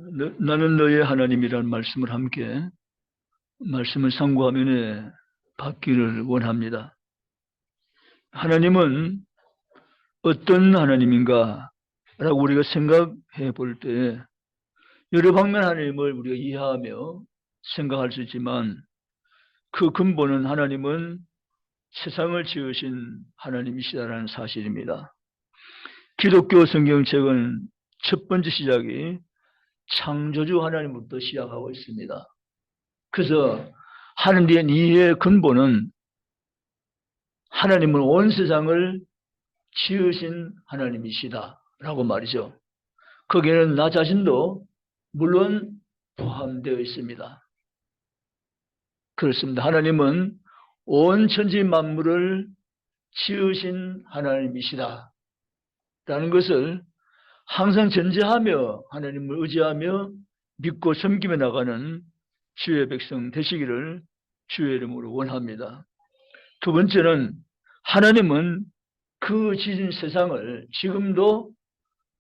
나는 너의 하나님이라는 말씀을 함께 말씀을 상고화면에 받기를 원합니다. 하나님은 어떤 하나님인가 라고 우리가 생각해 볼 때 여러 방면 하나님을 우리가 이해하며 생각할 수 있지만 그 근본은 하나님은 세상을 지으신 하나님이시다라는 사실입니다. 기독교 성경책은 첫 번째 시작이 창조주 하나님부터 시작하고 있습니다. 그래서 하나님의 이해의 근본은 하나님은 온 세상을 지으신 하나님이시다라고 말이죠. 거기에는 나 자신도 물론 포함되어 있습니다. 그렇습니다. 하나님은 온 천지 만물을 지으신 하나님이시다 라는 것을 항상 전제하며 하나님을 의지하며 믿고 섬기며 나가는 주의 백성 되시기를 주의 이름으로 원합니다. 두 번째는 하나님은 그 지은 세상을 지금도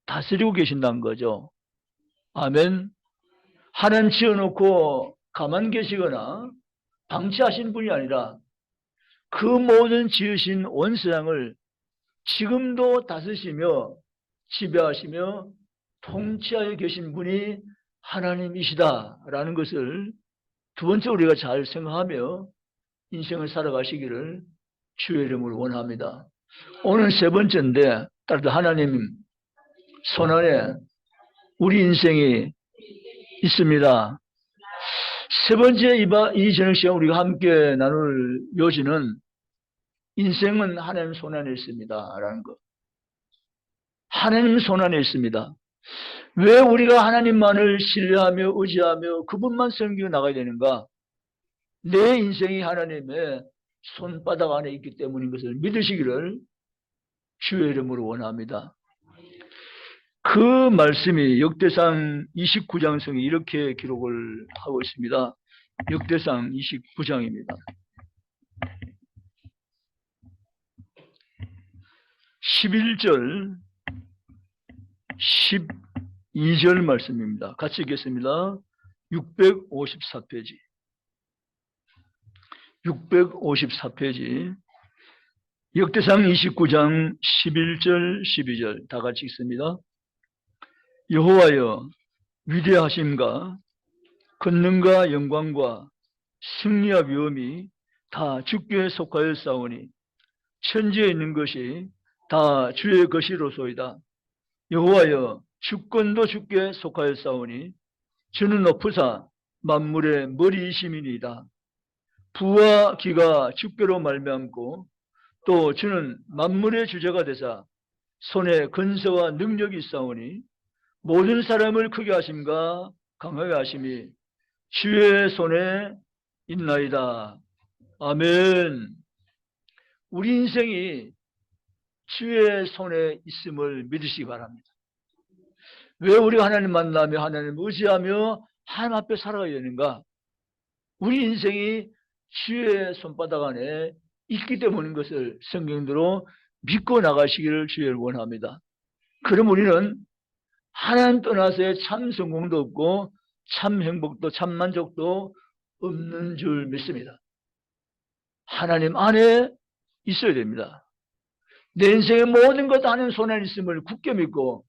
다스리고 계신다는 거죠. 아멘. 하나님 지어놓고 가만 계시거나 방치하신 분이 아니라 그 모든 지으신 온 세상을 지금도 다스리시며 지배하시며 통치하여 계신 분이 하나님이시다라는 것을 두 번째 우리가 잘 생각하며 인생을 살아가시기를 주의 이름으로 원합니다. 오늘 세 번째인데 따라서 하나님 손안에 우리 인생이 있습니다. 세 번째 이 저녁 시간 우리가 함께 나눌 요지는 인생은 하나님 손안에 있습니다 라는 것. 하나님 손안에 있습니다. 왜 우리가 하나님만을 신뢰하며 의지하며 그분만 섬기고 나가야 되는가? 내 인생이 하나님의 손바닥 안에 있기 때문인 것을 믿으시기를 주의 이름으로 원합니다. 그 말씀이 역대상 29장성이 이렇게 기록을 하고 있습니다. 역대상 29장입니다. 11절 12절 말씀입니다. 같이 읽겠습니다. 654페이지 654페이지 역대상 29장 11절 12절 다 같이 읽습니다. 여호와여 위대하심과 권능과 영광과 승리와 위엄이 다 주께 속하였사오니 천지에 있는 것이 다 주의 것이로소이다. 여호와여 주권도 주께 속하였사오니 주는 높으사 만물의 머리이심이니이다. 부와 기가 주께로 말미암고 또 주는 만물의 주제가 되사 손에 근서와 능력이 있사오니 모든 사람을 크게 하심과 강하게 하심이 주의 손에 있나이다. 아멘. 우리 인생이 주의 손에 있음을 믿으시기 바랍니다. 왜 우리가 하나님 만나며 하나님 의지하며 하나님 앞에 살아가야 되는가? 우리 인생이 주의 손바닥 안에 있기 때문인 것을 성경대로 믿고 나가시기를 주의 원합니다. 그럼 우리는 하나님 떠나서의 참 성공도 없고 참 행복도 참 만족도 없는 줄 믿습니다. 하나님 안에 있어야 됩니다. 내 인생의 모든 것 하나님 손에 있음을 굳게 믿고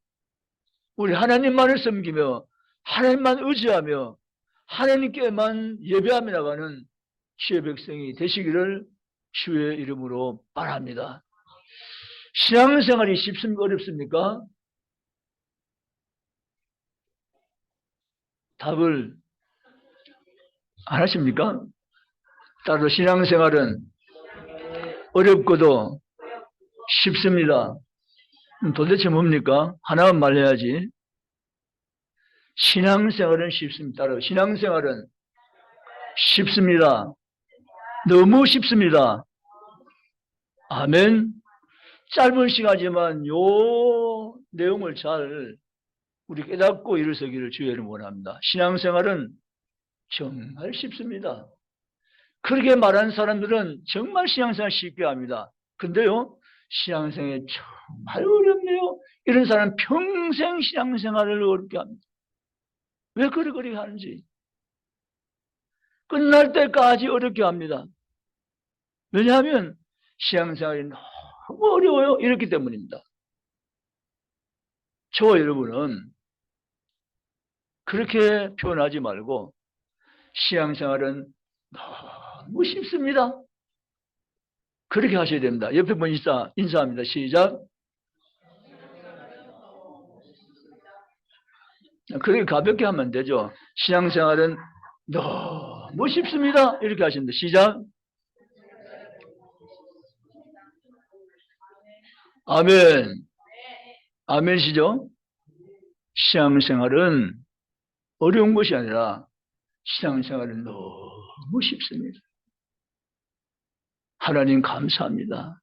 우리 하나님만을 섬기며 하나님만 의지하며 하나님께만 예배하며 나가는 주의 백성이 되시기를 주의 이름으로 바랍니다. 신앙생활이 쉽습니까? 어렵습니까? 답을 안 하십니까? 따로 신앙생활은 어렵고도 쉽습니다. 도대체 뭡니까? 하나만 말해야지. 신앙생활은 쉽습니다. 따로 신앙생활은 쉽습니다. 너무 쉽습니다. 아멘. 짧은 시간이지만 요 내용을 잘 우리 깨닫고 일어서기를 주의 이름으로 원합니다. 신앙생활은 정말 쉽습니다. 그렇게 말하는 사람들은 정말 신앙생활 쉽게 합니다. 근데요, 신앙생활이 정말 어렵네요. 이런 사람은 평생 신앙생활을 어렵게 합니다. 왜 그렇게 하는지. 끝날 때까지 어렵게 합니다. 왜냐하면 신앙생활이 너무 어려워요. 이렇기 때문입니다. 저와 여러분은 그렇게 표현하지 말고 신앙생활은 너무 쉽습니다. 그렇게 하셔야 됩니다. 옆에 분 인사합니다. 시작. 그렇게 가볍게 하면 되죠. 신앙생활은 너무 쉽습니다. 이렇게 하십니다. 시작. 아멘. 아멘이시죠? 신앙생활은 어려운 것이 아니라 신앙생활은 너무 쉽습니다. 하나님 감사합니다.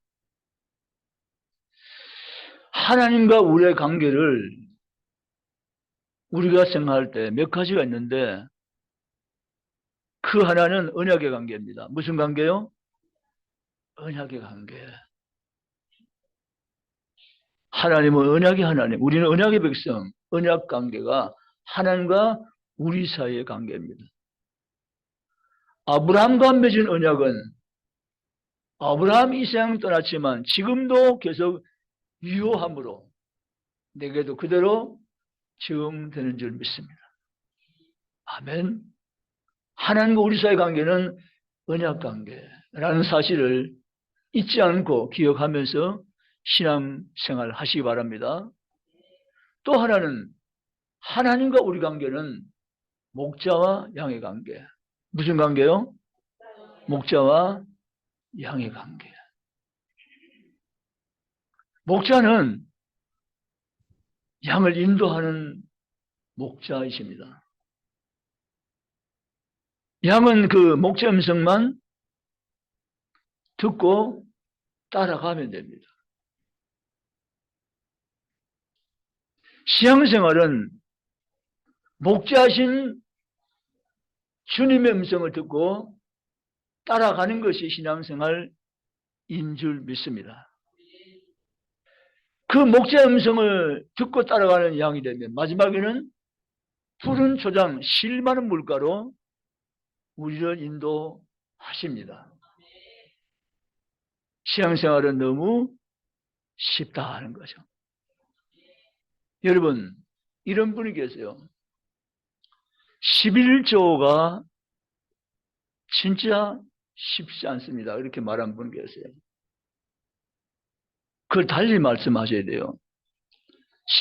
하나님과 우리의 관계를 우리가 생각할 때 몇 가지가 있는데 그 하나는 언약의 관계입니다. 무슨 관계요? 언약의 관계. 하나님은 언약의 하나님, 우리는 언약의 백성, 언약 관계가 하나님과 우리 사이의 관계입니다. 아브라함과 맺은 언약은 아브라함이 이 세상 떠났지만 지금도 계속 유효함으로 내게도 그대로 적용되는 줄 믿습니다. 아멘. 하나님과 우리 사이의 관계는 언약 관계라는 사실을 잊지 않고 기억하면서 신앙생활 하시기 바랍니다. 또 하나는 하나님과 우리 관계는 목자와 양의 관계. 무슨 관계요? 목자와 양의 관계. 목자는 양을 인도하는 목자이십니다. 양은 그 목자 음성만 듣고 따라가면 됩니다. 신앙생활은 목자신 주님의 음성을 듣고 따라가는 것이 신앙생활인 줄 믿습니다. 그 목자의 음성을 듣고 따라가는 양이 되면 마지막에는 푸른 초장, 실 많은 물가로 우리를 인도하십니다. 신앙생활은 너무 쉽다 하는 거죠. 여러분, 이런 분이 계세요. 11조가 진짜 쉽지 않습니다. 이렇게 말한 분 계세요. 그걸 달리 말씀하셔야 돼요.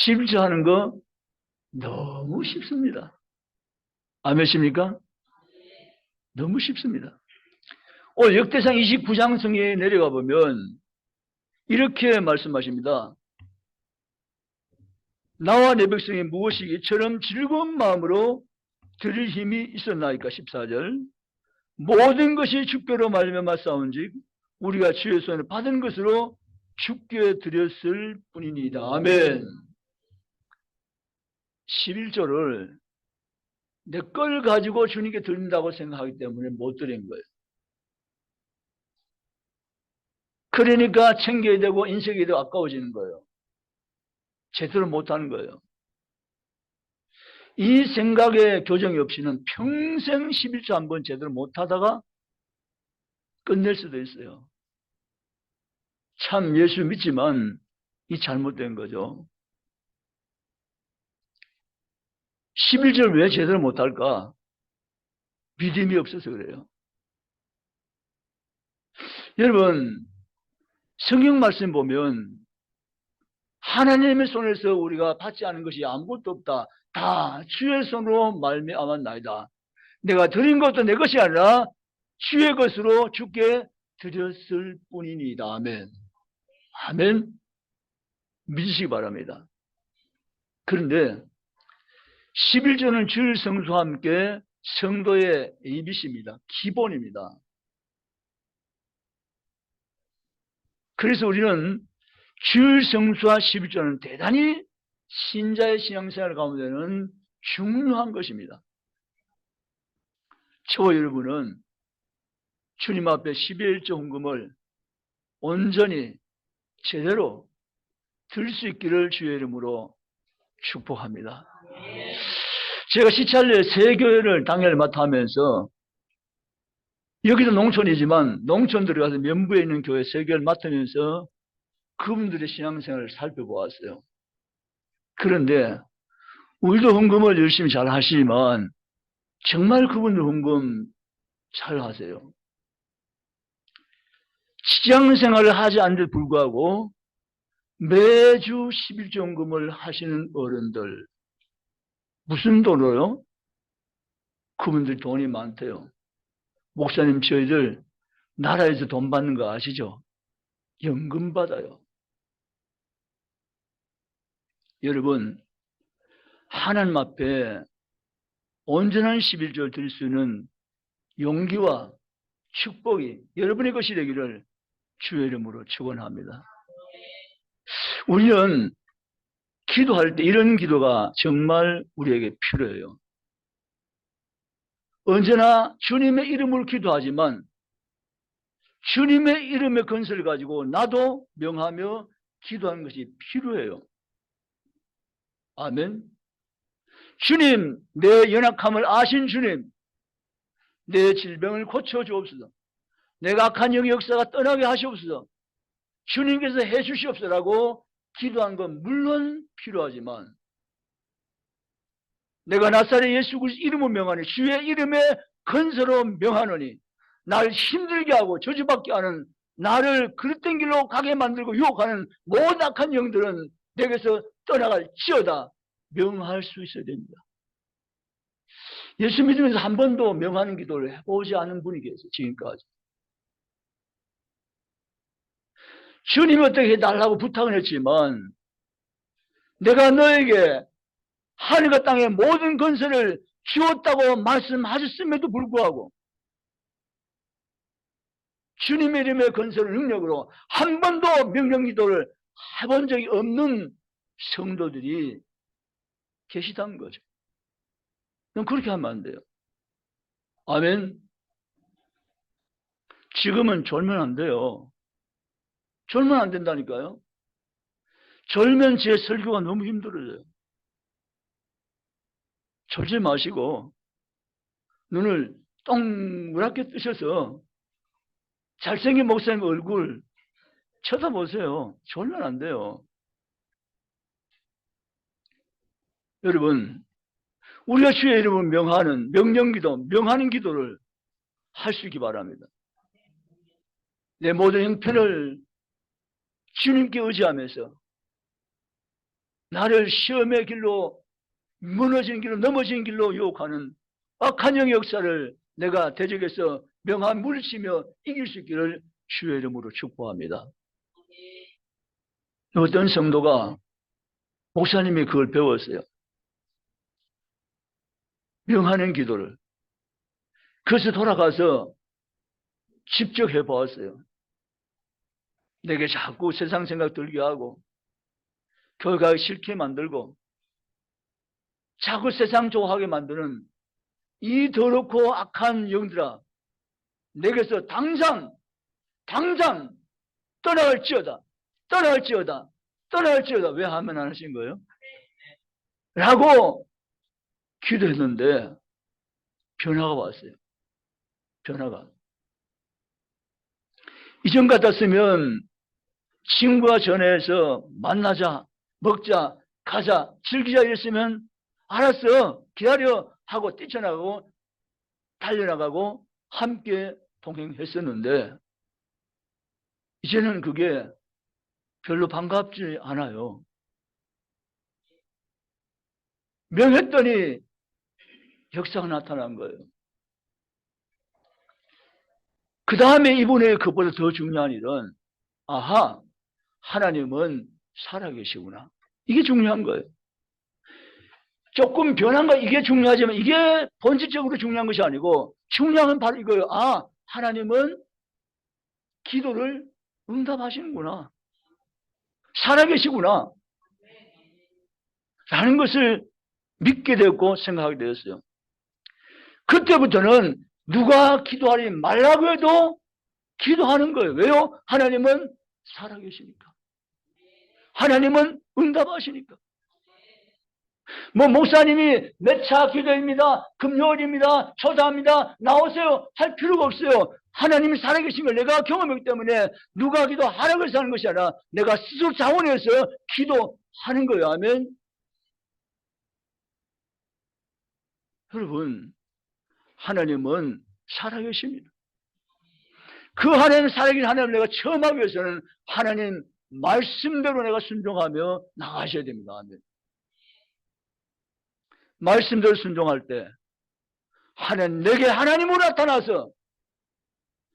11조 하는 거 너무 쉽습니다. 아멘입니까? 너무 쉽습니다. 오늘 역대상 29장 성경에 내려가 보면 이렇게 말씀하십니다. 나와 내 백성이 무엇이 이처럼 즐거운 마음으로 드릴 힘이 있었나이까. 14절. 모든 것이 주께로 말미암아 싸운즉 우리가 주의 손을 받은 것으로 주께 드렸을 뿐이니이다. 아멘. 11조를 내 걸 가지고 주님께 드린다고 생각하기 때문에 못 드린 거예요. 그러니까 챙겨야 되고 인색이 되고 아까워지는 거예요. 제대로 못하는 거예요. 이 생각의 교정이 없이는 평생 11조 한번 제대로 못하다가 끝낼 수도 있어요. 참 예수 믿지만 이 잘못된 거죠. 11조를 왜 제대로 못할까? 믿음이 없어서 그래요. 여러분, 성경 말씀 보면 하나님의 손에서 우리가 받지 않은 것이 아무것도 없다. 다 주의 손으로 말미암았나이다. 내가 드린 것도 내 것이 아니라 주의 것으로 주께 드렸을 뿐이니이다. 아멘. 아멘. 믿으시기 바랍니다. 그런데 11조는 주일 성수와 함께 성도의 ABC입니다. 기본입니다. 그래서 우리는 주일 성수와 11조는 대단히 신자의 신앙생활 가운데는 중요한 것입니다. 저와 여러분은 주님 앞에 11조 헌금을 온전히 제대로 들 수 있기를 주의 이름으로 축복합니다. 제가 시찰례 세 교회를 당회를 맡아 하면서 여기도 농촌이지만 농촌 들어가서 면부에 있는 교회 세 교회를 맡으면서 그분들의 신앙생활을 살펴보았어요. 그런데 우리도 헌금을 열심히 잘 하시지만 정말 그분들 헌금 잘 하세요. 직장생활을 하지 않는데 불구하고 매주 11조 헌금을 하시는 어른들, 무슨 돈으로요? 그분들 돈이 많대요. 목사님, 저희들 나라에서 돈 받는 거 아시죠? 연금 받아요. 여러분, 하나님 앞에 온전한 11조를 드릴 수 있는 용기와 축복이 여러분의 것이 되기를 주의 이름으로 축원합니다. 우리는 기도할 때 이런 기도가 정말 우리에게 필요해요. 언제나 주님의 이름으로 기도하지만 주님의 이름의 건설을 가지고 나도 명하며 기도하는 것이 필요해요. 아멘. 주님, 내 연약함을 아신 주님, 내 질병을 고쳐주옵소서. 내가 악한 영의 역사가 떠나게 하시옵소서. 주님께서 해주시옵소서라고 기도한 건 물론 필요하지만 내가 나사렛 예수 그리스도 이름을 명하니 주의 이름에 건설로 명하노니 날 힘들게 하고 저주받게 하는 나를 그릇된 길로 가게 만들고 유혹하는 모든 악한 영들은 내게서 떠나갈지어다 명할 수 있어야 됩니다. 예수 믿으면서 한 번도 명하는 기도를 해보지 않은 분이 계세요. 지금까지. 주님이 어떻게 해달라고 부탁을 했지만 내가 너에게 하늘과 땅의 모든 건설을 주었다고 말씀하셨음에도 불구하고 주님의 이름의 건설을 능력으로 한 번도 명령기도를 해본 적이 없는 성도들이 계시다는 거죠. 그럼 그렇게 하면 안 돼요. 아멘. 지금은 졸면 안 돼요. 졸면 안 된다니까요. 졸면 제 설교가 너무 힘들어져요. 졸지 마시고 눈을 동그랗게 뜨셔서 잘생긴 목사님 얼굴 쳐다보세요. 졸면 안 돼요. 여러분, 우리가 주의 이름을 명하는 명령기도, 명하는 기도를 할 수 있기 바랍니다. 내 모든 형편을 주님께 의지하면서 나를 시험의 길로 무너진 길로 넘어진 길로 유혹하는 악한 영의 역사를 내가 대적해서 명한 물리치며 이길 수 있기를 주의 이름으로 축복합니다. 어떤 성도가 목사님이 그걸 배웠어요. 명하는 기도를. 그래서 돌아가서 직접 해보았어요. 내게 자꾸 세상 생각 들게 하고 교회가 싫게 만들고 자꾸 세상 좋아하게 만드는 이 더럽고 악한 영들아, 내게서 당장 떠나갈지어다. 왜 하면 안 하신 거예요? 라고 기도했는데 변화가 왔어요. 변화가. 이전 같았으면 친구가 전화해서 만나자, 먹자, 가자, 즐기자 이랬으면 알았어, 기다려 하고 뛰쳐나가고 달려나가고 함께 동행했었는데 이제는 그게 별로 반갑지 않아요. 명했더니 역사가 나타난 거예요. 그 다음에 이번에 그보다 더 중요한 일은 아하, 하나님은 살아계시구나. 이게 중요한 거예요. 조금 변한 거 이게 중요하지만 이게 본질적으로 중요한 것이 아니고 중요한 건 바로 이거예요. 아, 하나님은 기도를 응답하시는구나. 살아계시구나. 라는 것을 믿게 되었고 생각하게 되었어요. 그때부터는 누가 기도하지 말라고 해도 기도하는 거예요. 왜요? 하나님은 살아계시니까. 하나님은 응답하시니까. 뭐 목사님이 몇 차 기도입니다, 금요일입니다, 초대합니다, 나오세요 할 필요가 없어요. 하나님이 살아계신 걸 내가 경험했기 때문에 누가 기도하라고 해서 하는 것이 아니라 내가 스스로 자원해서 기도하는 거예요. 아멘. 여러분, 하나님은 살아계십니다. 그 하나님 살아계신 하나님을 내가 처음 하기 위해서는 하나님 말씀대로 내가 순종하며 나가셔야 됩니다. 아멘. 말씀대로 순종할 때 하나님, 내게 하나님으로 나타나서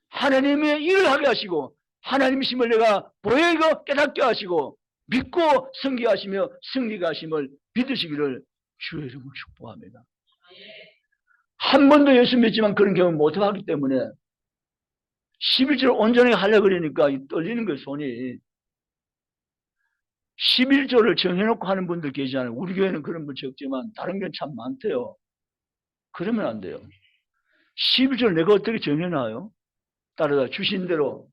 하나님의 일을 하게 하시고 하나님이심을 내가 보이고 깨닫게 하시고 믿고 승리하시며 승리가 하심을 믿으시기를 주의 이름으로 축복합니다. 한 번도 예수 믿지만 그런 경험 못하기 때문에 11조를 온전히 하려고 그러니까 떨리는 거예요, 손이. 11조를 정해놓고 하는 분들 계시잖아요. 우리 교회는 그런 분 적지만 다른 교회는 참 많대요. 그러면 안 돼요. 11조를 내가 어떻게 정해놔요? 따라다 주신 대로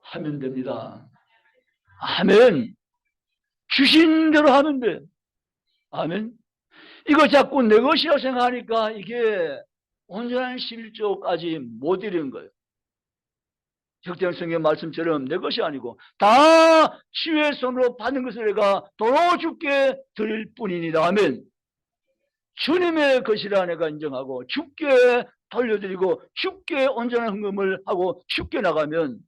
하면 됩니다. 아멘. 주신 대로 하면 돼. 아멘. 이거 자꾸 내 것이라고 생각하니까 이게 온전한 11조까지 못 이루는 거예요. 적대한 성경 말씀처럼 내 것이 아니고 다 주의 손으로 받는 것을 내가 도로 주께 드릴 뿐이니라. 아멘. 주님의 것이라 내가 인정하고 주께 돌려드리고 주께 온전한 헌금을 하고 주께 나가면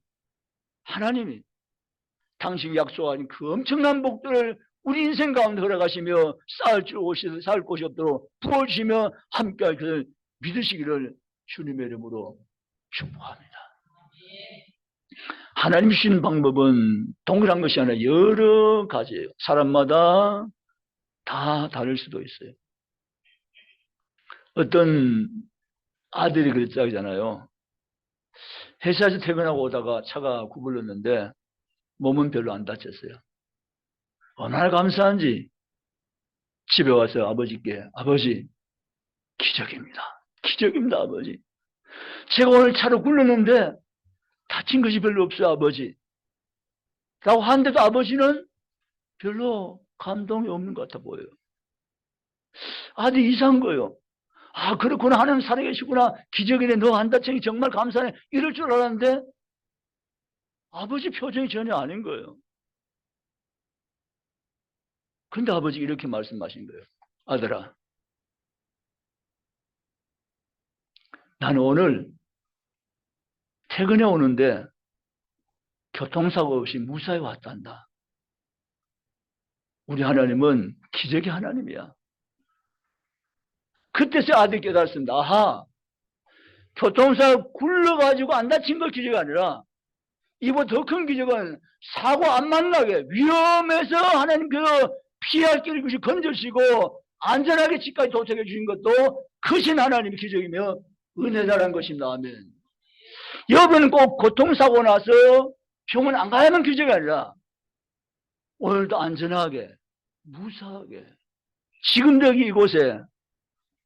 하나님이 당신이 약속하신 그 엄청난 복들을 우리 인생 가운데 허락하시며 쌓을 곳이 없도록 부어주시며 함께할 것을 믿으시기를 주님의 이름으로 축복합니다. 하나님 주시는 방법은 동일한 것이 아니라 여러 가지예요. 사람마다 다 다를 수도 있어요. 어떤 아들이 그랬잖아요. 회사에서 퇴근하고 오다가 차가 구불렀는데 몸은 별로 안 다쳤어요. 얼마나 감사한지 집에 와서 아버지께, 아버지, 기적입니다. 기적입니다, 아버지. 제가 오늘 차로 굴렀는데 다친 것이 별로 없어요, 아버지. 라고 하는데도 아버지는 별로 감동이 없는 것 같아 보여요. 아주 이상한 거예요. 아, 그렇구나. 하나님 살아계시구나. 기적이네. 너 안 다치니 정말 감사해. 이럴 줄 알았는데 아버지 표정이 전혀 아닌 거예요. 근데 아버지 이렇게 말씀하신 거예요. 아들아, 나는 오늘 퇴근해 오는데 교통사고 없이 무사히 왔단다. 우리 하나님은 기적의 하나님이야. 그때서 아들이 깨달았습니다. 아하, 교통사고 굴러가지고 안 다친 걸 기적이 아니라 이보다 더 큰 기적은 사고 안 만나게 위험해서 하나님께서 피할 길을 건져주시고 안전하게 집까지 도착해 주신 것도 크신 하나님의 기적이며 은혜다라는 것입니다. 아멘. 여러분은 꼭 교통사고 나서 병원 안 가야만 기적이 아니라 오늘도 안전하게 무사하게 지금도 여기 이곳에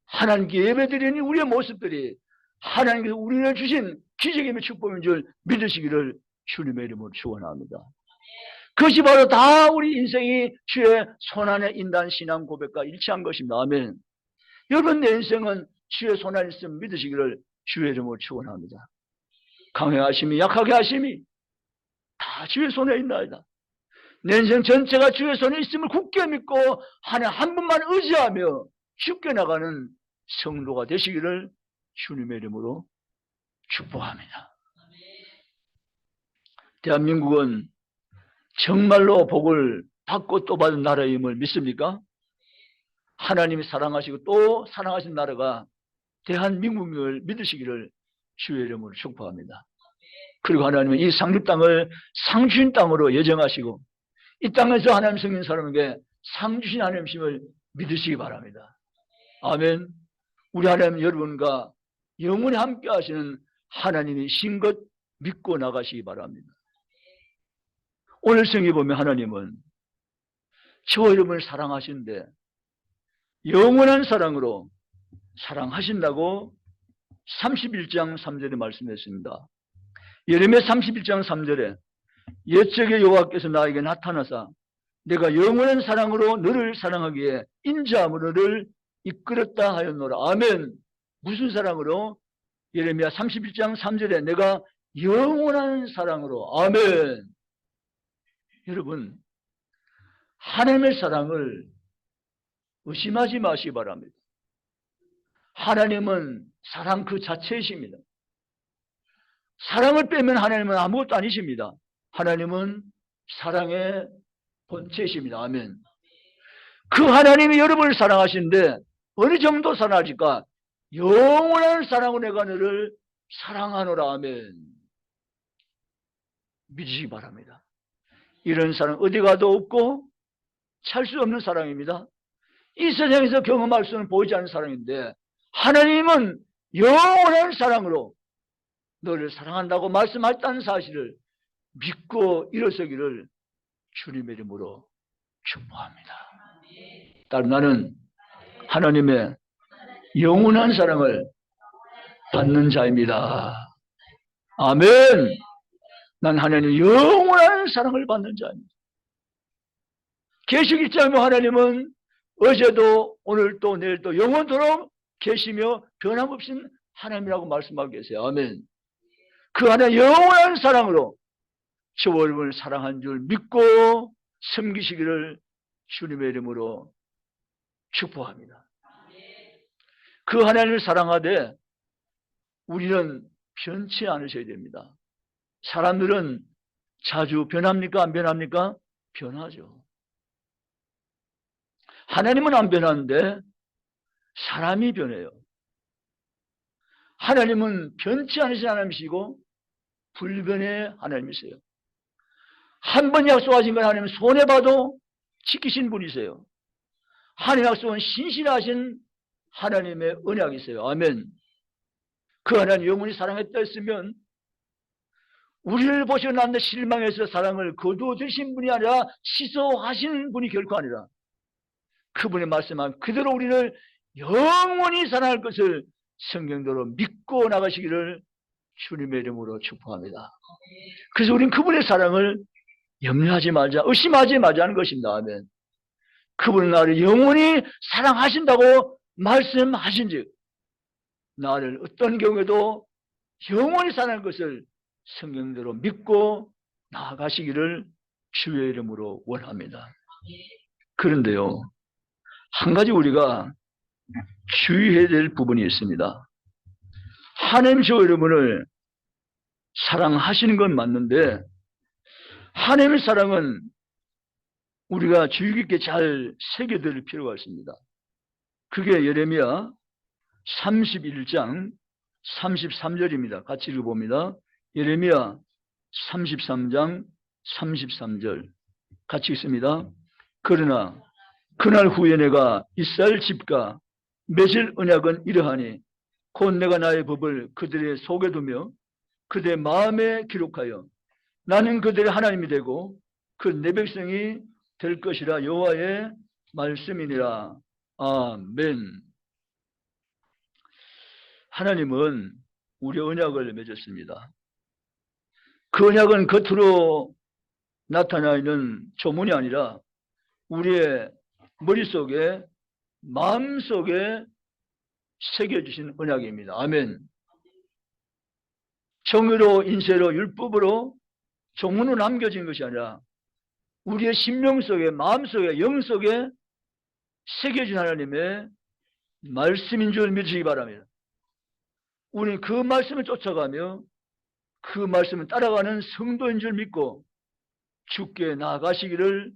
하나님께 예배드리는 우리의 모습들이 하나님께서 우리를 주신 기적임의 축복인 줄 믿으시기를 주님의 이름으로 축원합니다. 그것이 바로 다 우리 인생이 주의 손안에 인단 신앙 고백과 일치한 것입니다. 아멘. 여러분, 내 인생은 주의 손안에 있음을 믿으시기를 주의 이름으로 축원합니다. 강해하심이 약하게 하심이 다 주의 손에 있나이다. 내 인생 전체가 주의 손에 있음을 굳게 믿고 하나님 한 분만 의지하며 쉽게 나가는 성도가 되시기를 주님의 이름으로 축복합니다. 대한민국은 정말로 복을 받고 또 받은 나라임을 믿습니까? 하나님이 사랑하시고 또 사랑하신 나라가 대한민국을 믿으시기를 주의 이름으로 축복합니다. 그리고 하나님은 이 상주 땅을 상주신 땅으로 예정하시고 이 땅에서 하나님 성인 사람에게 상주신 하나님심을 믿으시기 바랍니다. 아멘. 우리 하나님 여러분과 영원히 함께 하시는 하나님이 신 것 믿고 나가시기 바랍니다. 오늘 성경에 보면 하나님은 저 여러분을 사랑하시는데 영원한 사랑으로 사랑하신다고 31장 3절에 말씀했습니다. 예레미야 31장 3절에 옛적에 여호와께서 나에게 나타나사 내가 영원한 사랑으로 너를 사랑하기에 인자함으로 너를 이끌었다 하였노라. 아멘. 무슨 사랑으로? 예레미야 31장 3절에 내가 영원한 사랑으로. 아멘. 여러분, 하나님의 사랑을 의심하지 마시기 바랍니다. 하나님은 사랑 그 자체이십니다. 사랑을 빼면 하나님은 아무것도 아니십니다. 하나님은 사랑의 본체이십니다. 아멘. 그 하나님이 여러분을 사랑하시는데 어느 정도 사랑하실까? 영원한 사랑으로 내가 너를 사랑하노라. 아멘. 믿으시기 바랍니다. 이런 사랑 어디 가도 없고 찰 수 없는 사랑입니다. 이 세상에서 경험할 수는 보이지 않는 사랑인데 하나님은 영원한 사랑으로 너를 사랑한다고 말씀하셨다는 사실을 믿고 일어서기를 주님의 이름으로 축복합니다. 따로 나는 하나님의 영원한 사랑을 받는 자입니다. 아멘. 난 하나님의 영원한 사랑을 받는 자입니다. 계시록 1장에 하나님은 어제도 오늘도 내일도 영원토록 계시며 변함없이 하나님이라고 말씀하고 계세요. 아멘. 그 하나님의 영원한 사랑으로 저와 여러분을 사랑한 줄 믿고 섬기시기를 주님의 이름으로 축복합니다. 그 하나님을 사랑하되 우리는 변치 않으셔야 됩니다. 사람들은 자주 변합니까? 안 변합니까? 변하죠. 하나님은 안 변하는데 사람이 변해요. 하나님은 변치 않으신 하나님이시고 불변의 하나님이세요. 한 번 약속하신 건 하나님은 손해봐도 지키신 분이세요. 하나님 약속은 신실하신 하나님의 언약이세요. 아멘. 그 하나님 영원히 사랑했다 했으면 우리를 보시고 남들 실망해서 사랑을 거두어주신 분이 아니라 취소하신 분이 결코 아니라 그분의 말씀한 그대로 우리를 영원히 사랑할 것을 성경대로 믿고 나가시기를 주님의 이름으로 축복합니다. 그래서 우리는 그분의 사랑을 염려하지 말자, 의심하지 말자는 것입니다. 아멘. 그분은 나를 영원히 사랑하신다고 말씀하신즉 나를 어떤 경우에도 영원히 사랑할 것을 성경대로 믿고 나아가시기를 주의 이름으로 원합니다. 그런데요, 한 가지 우리가 주의해야 될 부분이 있습니다. 하나님 저 여러분을 사랑하시는 건 맞는데 하나님의 사랑은 우리가 주의 깊게 잘 새겨들 필요가 있습니다. 그게 예레미야 31장 33절입니다. 같이 읽어봅니다. 예레미야 33장 33절 같이 읽습니다. 그러나 그날 후에 내가 이스라엘 집과 맺을 언약은 이러하니 곧 내가 나의 법을 그들의 속에 두며 그들의 마음에 기록하여 나는 그들의 하나님이 되고 그 내 백성이 될 것이라 여호와의 말씀이니라. 아멘. 하나님은 우리의 언약을 맺었습니다. 그 언약은 겉으로 나타나 있는 조문이 아니라 우리의 머릿속에 마음속에 새겨주신 언약입니다. 아멘. 정의로 인쇄로 율법으로 조문으로 남겨진 것이 아니라 우리의 심령 속에 마음속에 영속에 새겨진 하나님의 말씀인 줄 믿으시기 바랍니다. 우리는 그 말씀을 쫓아가며 그 말씀을 따라가는 성도인 줄 믿고 주께 나아가시기를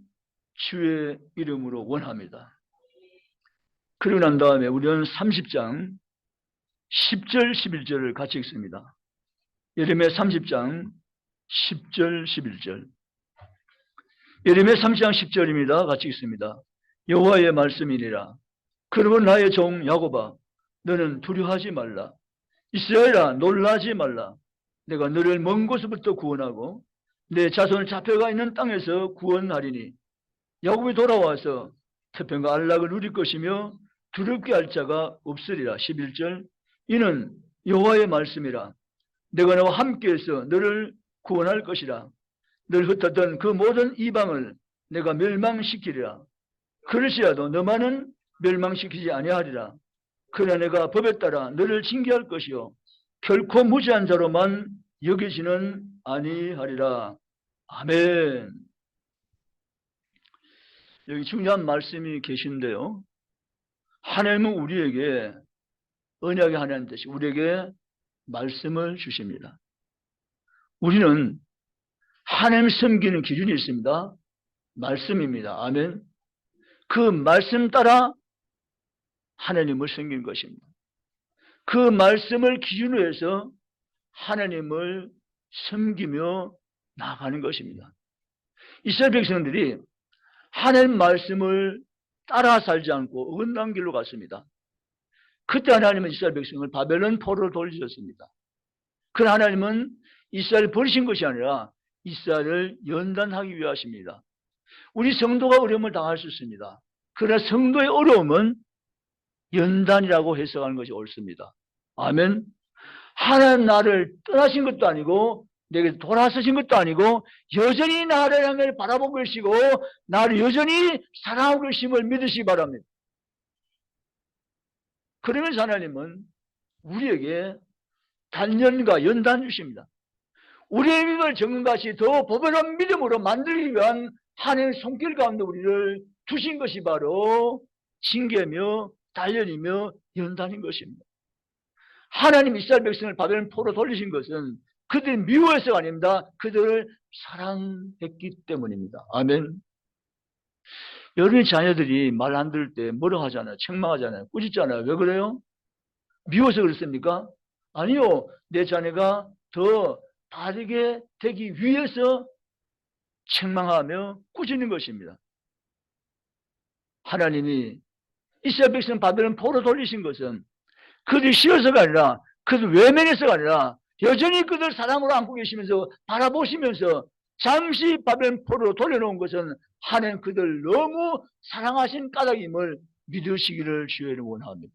주의 이름으로 원합니다. 그러고 난 다음에 우리는 30장 10절 11절을 같이 읽습니다. 예레미야 30장 10절 11절 예레미야 30장 10절입니다. 같이 읽습니다. 여호와의 말씀이니라. 그러면 나의 종 야곱아 너는 두려워하지 말라. 이스라엘아 놀라지 말라. 내가 너를 먼 곳부터 구원하고 내 자손을 잡혀가 있는 땅에서 구원하리니 야곱이 돌아와서 태평과 안락을 누릴 것이며 두렵게 할 자가 없으리라. 11절 이는 여호와의 말씀이라. 내가 너와 함께해서 너를 구원할 것이라. 늘 흩었던 그 모든 이방을 내가 멸망시키리라. 그럴지라도 너만은 멸망시키지 아니하리라. 그러나 내가 법에 따라 너를 징계할 것이요 결코 무지한 자로만 여기지는 아니하리라. 아멘. 여기 중요한 말씀이 계신데요. 하나님은 우리에게 언약의 하나님 되시 우리에게 말씀을 주십니다. 우리는 하나님 섬기는 기준이 있습니다. 말씀입니다. 아멘. 그 말씀 따라 하나님을 섬기는 것입니다. 그 말씀을 기준으로 해서 하나님을 섬기며 나아가는 것입니다. 이스라엘 백성들이 하나님 말씀을 따라 살지 않고 어긋난 길로 갔습니다. 그때 하나님은 이스라엘 백성을 바벨론 포로로 돌리셨습니다. 그러나 하나님은 이스라엘을 버리신 것이 아니라 이스라엘을 연단하기 위하십니다. 우리 성도가 어려움을 당할 수 있습니다. 그러나 성도의 어려움은 연단이라고 해석하는 것이 옳습니다. 아멘. 하나님 나를 떠나신 것도 아니고 내게 돌아서신 것도 아니고 여전히 나를 향해 바라보고 계시고 나를 여전히 사랑하고 계심을 믿으시기 바랍니다. 그러면서 하나님은 우리에게 단련과 연단 주십니다. 우리의 믿음을 정금같이 더 보배로운 믿음으로 만들기 위한 하나님의 손길 가운데 우리를 두신 것이 바로 징계며 단련이며 연단인 것입니다. 하나님 이스라엘 백성을 바벨론 포로 돌리신 것은 그들이 미워해서가 아닙니다. 그들을 사랑했기 때문입니다. 아멘. 여러분의 자녀들이 말 안 들을 때 뭐라 하잖아요. 책망하잖아요. 꾸짖잖아요. 왜 그래요? 미워서 그렇습니까? 아니요. 내 자녀가 더 바르게 되기 위해서 책망하며 꾸짖는 것입니다. 하나님이 이스라엘 백성 바벨론 포로 돌리신 것은 그들이 싫어서가 아니라 그들 외면해서가 아니라 여전히 그들 사랑으로 안고 계시면서 바라보시면서 잠시 바벨론 포로로 돌려놓은 것은 하나님 그들 너무 사랑하신 까닭임을 믿으시기를 주의를 원합니다.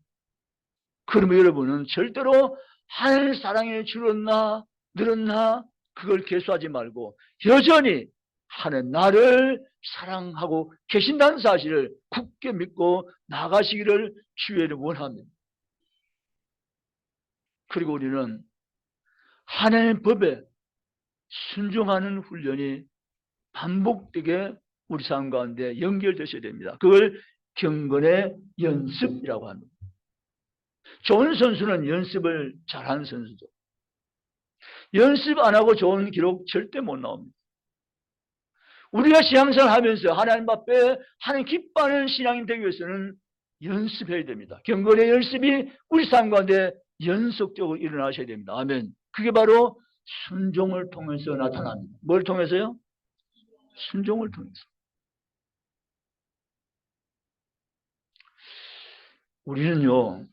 그러면 여러분은 절대로 하나님의 사랑이 줄었나 늘었나 그걸 계수하지 말고 여전히 하나님 나를 사랑하고 계신다는 사실을 굳게 믿고 나가시기를 주의를 원합니다. 그리고 우리는 하나님의 법에 순종하는 훈련이 반복되게 우리 삶 가운데 연결되셔야 됩니다. 그걸 경건의 연습이라고 합니다. 좋은 선수는 연습을 잘하는 선수죠. 연습 안 하고 좋은 기록 절대 못 나옵니다. 우리가 신앙생활 하면서 하나님 앞에 하나님 기뻐하는 신앙인 되기 위해서는 연습해야 됩니다. 경건의 연습이 우리 삶 가운데 연속적으로 일어나셔야 됩니다. 아멘. 그게 바로 순종을 통해서 나타납니다. 뭘 통해서요? 순종을 통해서. 우리는요,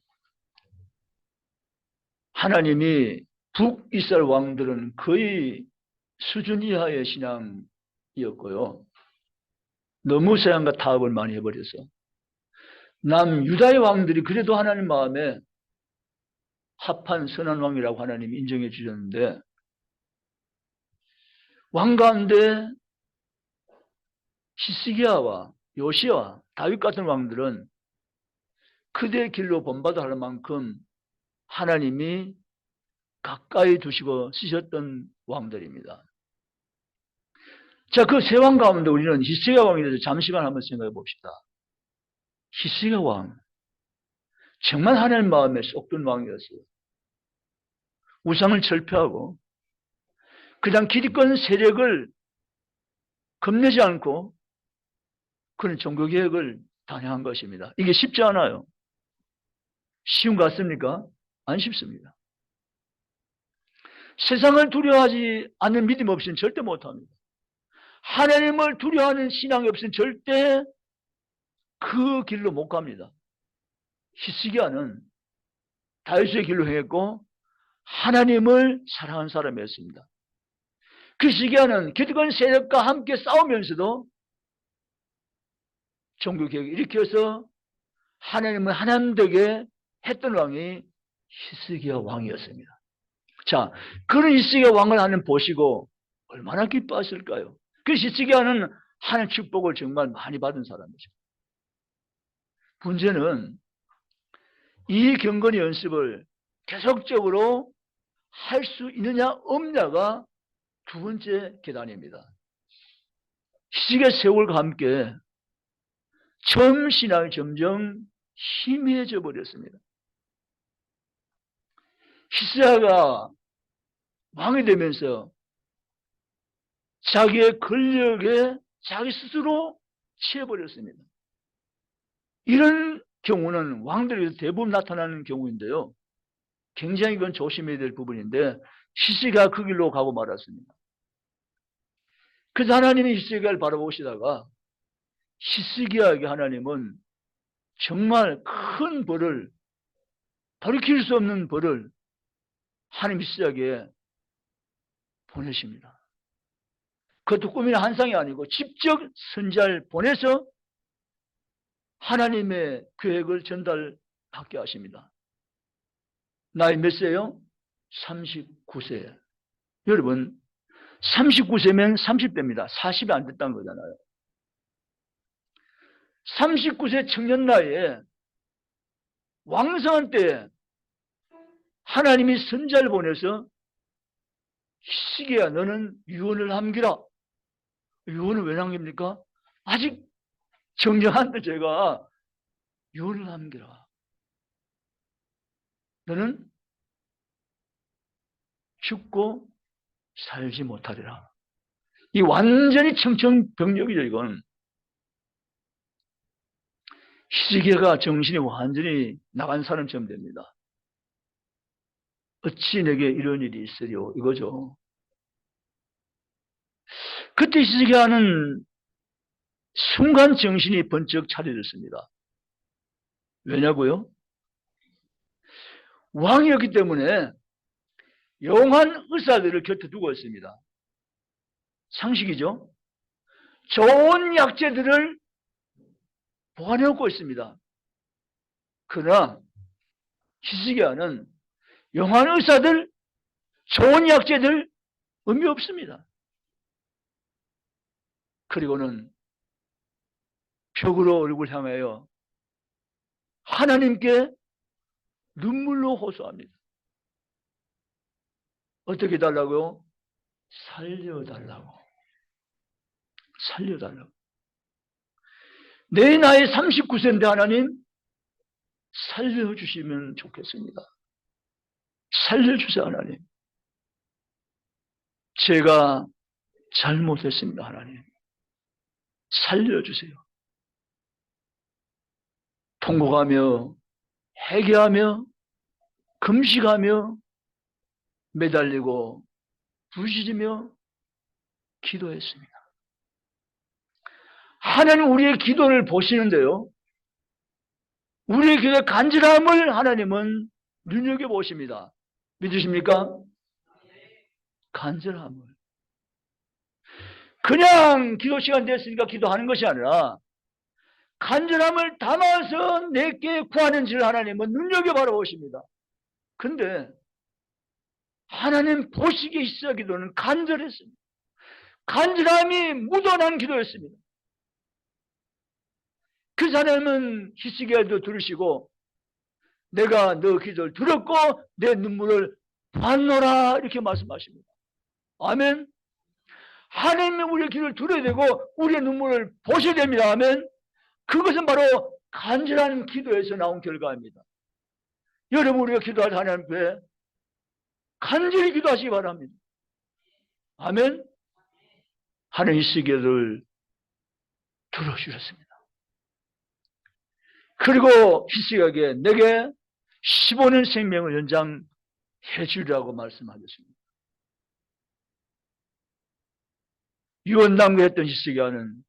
하나님이 북이스라엘 왕들은 거의 수준 이하의 신앙이었고요. 너무 세상과 타협을 많이 해버려서 남유다의 왕들이 그래도 하나님 마음에 합한 선한 왕이라고 하나님이 인정해 주셨는데 왕 가운데 히스기야와 요시야, 다윗 같은 왕들은 그들의 길로 본받아 할 만큼 하나님이 가까이 두시고 쓰셨던 왕들입니다. 자, 그 세 왕 가운데 우리는 히스기야 왕에 대해서 잠시만 한번 생각해 봅시다. 히스기야 왕, 정말 하나님 마음에 쏙 든 왕이었어요. 우상을 철폐하고 그냥 기득권 세력을 겁내지 않고 그런 종교개혁을 단행한 것입니다. 이게 쉽지 않아요. 쉬운 것 같습니까? 안 쉽습니다. 세상을 두려워하지 않는 믿음 없이는 절대 못합니다. 하나님을 두려워하는 신앙이 없이는 절대 그 길로 못 갑니다. 히스기야는 다윗의 길로 행했고 하나님을 사랑한 사람이었습니다. 그 히스기야는 기득권 세력과 함께 싸우면서도 종교개혁을 일으켜서 하나님을 하나님 되게 했던 왕이 히스기야 왕이었습니다. 자, 그런 히스기야 왕을 하나님 보시고 얼마나 기뻐하실까요? 그 히스기야는 하나님 축복을 정말 많이 받은 사람이죠. 문제는 이 경건 연습을 계속적으로 할 수 있느냐 없냐가 두 번째 계단입니다. 희식의 세월과 함께 처음 신앙이 점점 희미해져 버렸습니다. 히스야가 왕이 되면서 자기의 권력에 자기 스스로 취해버렸습니다. 이런 경우는 왕들에게서 대부분 나타나는 경우인데요. 굉장히 그건 조심해야 될 부분인데 히스기야가 그 길로 가고 말았습니다. 그래서 하나님이 히스기야를 바라보시다가 히스기야에게 하나님은 정말 큰 벌을, 돌이킬 수 없는 벌을 하나님 히스기야에게 보내십니다. 그것도 꿈이나 환상이 아니고 직접 선지자를 보내서 하나님의 계획을 전달받게 하십니다. 나이 몇 세요? 39세. 여러분 39세면 30대입니다. 40이 안 됐다는 거잖아요. 39세 청년 나이에 왕성한 때에 하나님이 선지자를 보내서 히스기야 너는 유언을 남기라. 유언을 왜 남깁니까? 아직 정정한데 제가 유언을 남기라. 너는 죽고 살지 못하리라. 이 완전히 청천벽력이죠. 이건 히스기야가 정신이 완전히 나간 사람처럼 됩니다. 어찌 내게 이런 일이 있으리요 이거죠. 그때 히스기야는 순간 정신이 번쩍 차려졌습니다. 왜냐고요? 왕이었기 때문에 용한 의사들을 곁에 두고 있습니다. 상식이죠. 좋은 약재들을 보관해놓고 있습니다. 그러나 히스기야는 용한 의사들, 좋은 약재들 의미 없습니다. 그리고는 벽으로 얼굴 향하여 하나님께 눈물로 호소합니다. 어떻게 달라고요? 살려달라고. 살려달라고. 내 나이 39세인데 하나님 살려주시면 좋겠습니다. 살려주세요 하나님. 제가 잘못했습니다 하나님. 살려주세요. 통곡하며 회개하며 금식하며 매달리고 부르짖으며 기도했습니다. 하나님 우리의 기도를 보시는데요. 우리의 기도의 간절함을 하나님은 눈여겨보십니다. 믿으십니까? 간절함을. 그냥 기도 시간 됐으니까 기도하는 것이 아니라 간절함을 담아서 내게 구하는 줄 하나님은 눈여겨 바라보십니다. 근데 하나님 보시기에 히스기야 기도는 간절했습니다. 간절함이 묻어난 기도였습니다. 그 하나님은 히스기야도 들으시고 내가 너 기도를 들었고 내 눈물을 봤노라 이렇게 말씀하십니다. 아멘. 하나님은 우리의 기도를 들어야 되고 우리의 눈물을 보셔야 됩니다. 아멘. 그것은 바로 간절한 기도에서 나온 결과입니다. 여러분 우리가 기도할 하나님 앞에 간절히 기도하시기 바랍니다. 아멘. 하나님 히스기야를 들어주셨습니다. 그리고 히스기야에게 내게 15년 생명을 연장해 주리라고 말씀하셨습니다. 유언 낭비했던 히스기야는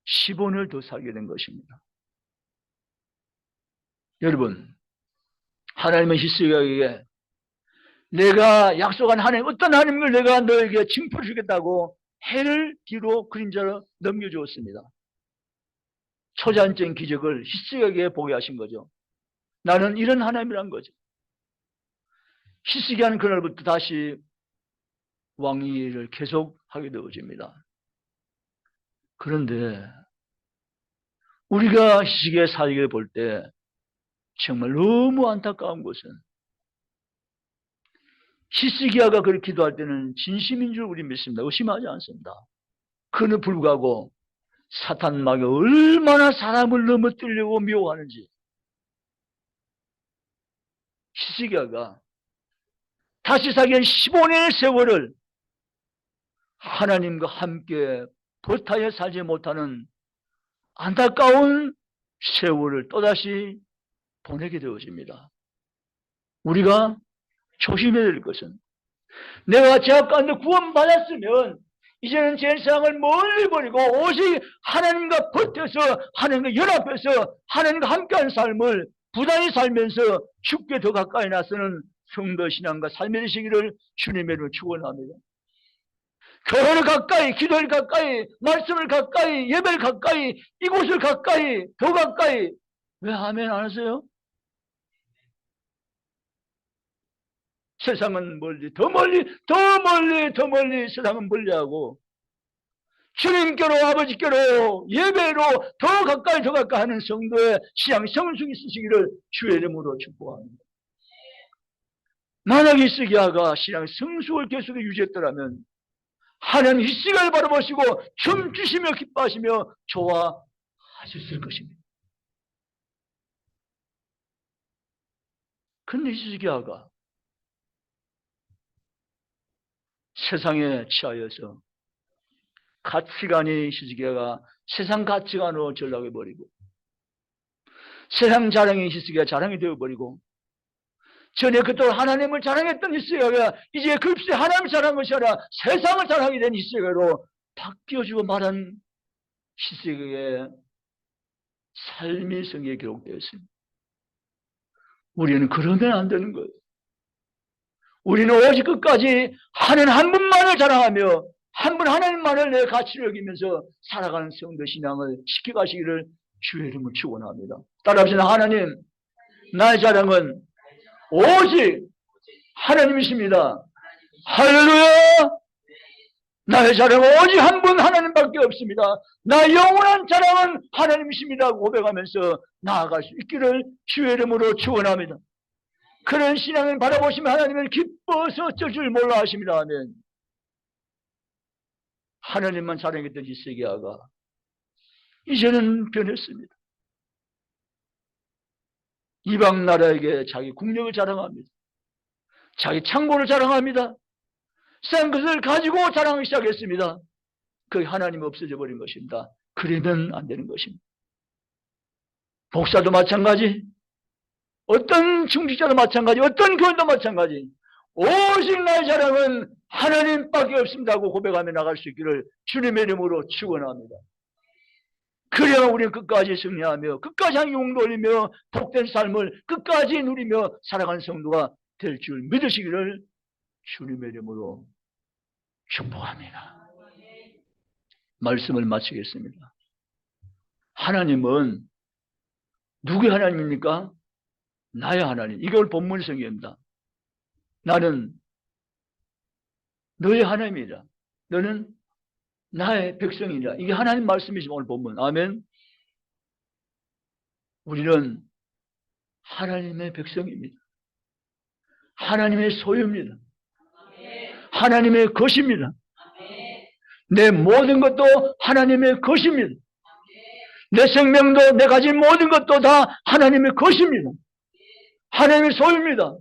15년을 더 살게 된 것입니다. 여러분, 하나님은 히스기야에게 내가 약속한 하나님, 어떤 하나님을 내가 너에게 징표를 주겠다고 해를 뒤로 그림자로 넘겨주었습니다. 초자연적인 기적을 히스기야에게 보게 하신 거죠. 나는 이런 하나님이란 거죠. 히스기야는 그날부터 다시 왕위를 계속하게 되어집니다. 그런데 우리가 희식의 사역을 볼 때 정말 너무 안타까운 것은 히스기야가 그렇게 기도할 때는 진심인 줄 우리 믿습니다. 의심하지 않습니다. 그는 불구하고 사탄 마귀가 얼마나 사람을 넘어뜨리려고 미워하는지 히스기야가 다시 사기엔 15년의 세월을 하나님과 함께 버타에 살지 못하는 안타까운 세월을 또다시 보내게 되어집니다. 우리가 조심해야 될 것은 내가 죄악 가운데 구원받았으면 이제는 죄세상을 멀리 버리고 오직 하나님과 버텨서 하나님과 연합해서 하나님과 함께하는 삶을 부단히 살면서 죽게 더 가까이 나서는 성도 신앙과 삶의 되시기를 주님의 이름으로 축원합니다. 교회를 가까이, 기도를 가까이, 말씀을 가까이, 예배를 가까이, 이곳을 가까이, 더 가까이. 왜 아멘 안 하세요? 세상은 멀리, 더 멀리, 더 멀리, 더 멀리 세상은 멀리하고 주님께로, 아버지께로, 예배로 더 가까이 더 가까이 하는 성도의 신앙 성숙이 있으시기를 주의 이름으로 축복합니다. 만약 히스기야가 신앙 성숙을 계속해 유지했더라면 하나님 히스기야를 바라보시고 춤추시며 기뻐하시며 좋아하셨을 것입니다. 그런데 히스기야가 세상에 취하여서 가치관이 히스기야가 세상 가치관으로 전락해버리고 세상 자랑이 히스기야 자랑이 되어버리고 전에 그토록 하나님을 자랑했던 히스기야가 이제 급세 하나님을 자랑한 것이 아니라 세상을 자랑하게 된 히스기야로 바뀌어주고 말한 히스기야의 삶이 성경에 기록되어 있습니다. 우리는 그러면 안 되는 거예요. 우리는 오직 끝까지 하나님 한 분만을 자랑하며 한 분 하나님만을 내 가치를 여기면서 살아가는 성도 신앙을 지켜가시기를 주의 이름으로 축원합니다. 따라합시다. 하나님, 나의 자랑은 오직 하나님이십니다. 할렐루야! 나의 자랑은 오직 한 분 하나님밖에 없습니다. 나의 영원한 자랑은 하나님이십니다. 고백하면서 나아갈 수 있기를 주의 이름으로 축원합니다. 그런 신앙을 바라보시면 하나님을 기뻐서 어쩔 줄 몰라 하십니다. 아멘. 하나님만 자랑했던 히스기야가 이제는 변했습니다. 이방 나라에게 자기 국력을 자랑합니다. 자기 창고를 자랑합니다. 싼 것을 가지고 자랑하기 시작했습니다. 그게 하나님 없어져 버린 것입니다. 그러면 안 되는 것입니다. 목사도 마찬가지, 어떤 중직자도 마찬가지, 어떤 교인도 마찬가지, 오직 나의 자랑은 하나님밖에 없습니다 하고 고백하며 나갈 수 있기를 주님의 이름으로 축원합니다. 그래야 우리는 끝까지 승리하며 끝까지 향용도 올리며 복된 삶을 끝까지 누리며 살아가는 성도가 될 줄 믿으시기를 주님의 이름으로 축복합니다. 말씀을 마치겠습니다. 하나님은 누구의 하나님입니까? 나의 하나님. 이걸 본문 성경입니다. 나는 너의 하나님이라. 너는 나의 백성이라. 이게 하나님 말씀이지만 오늘 본문. 아멘. 우리는 하나님의 백성입니다. 하나님의 소유입니다. 하나님의 것입니다. 내 모든 것도 하나님의 것입니다. 내 생명도 내 가진 모든 것도 다 하나님의 것입니다. 하나님의 소유입니다.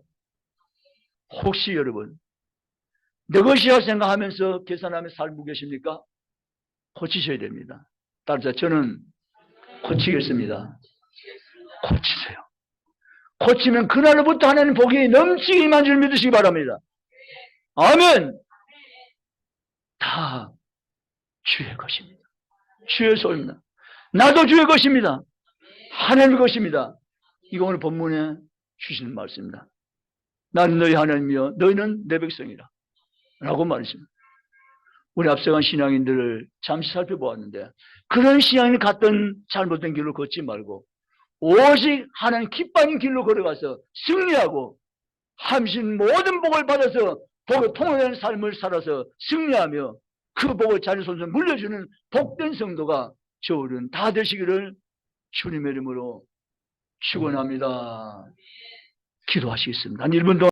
혹시 여러분 내 것이라 생각하면서 계산하면서 살고 계십니까? 고치셔야 됩니다. 따라서 저는 고치겠습니다. 고치세요. 고치면 그날부터 하나님 복이 넘치게 임한 줄 믿으시기 바랍니다. 아멘. 다 주의 것입니다. 주의 소유입니다. 나도 주의 것입니다. 하나님의 것입니다. 이거 오늘 본문에 주시는 말씀입니다. 나는 너희 하나님이여 너희는 내 백성이라 라고 말했습니다. 우리 앞서간 신앙인들을 잠시 살펴보았는데 그런 신앙인이 갔던 잘못된 길로 걷지 말고 오직 하나님 기뻐하는 길로 걸어가서 승리하고 함신 모든 복을 받아서 복에 통하는 삶을 살아서 승리하며 그 복을 자녀손손 물려주는 복된 성도가 저울은 다 되시기를 주님의 이름으로 축원합니다. 기도하시겠습니다. 한 1분 동안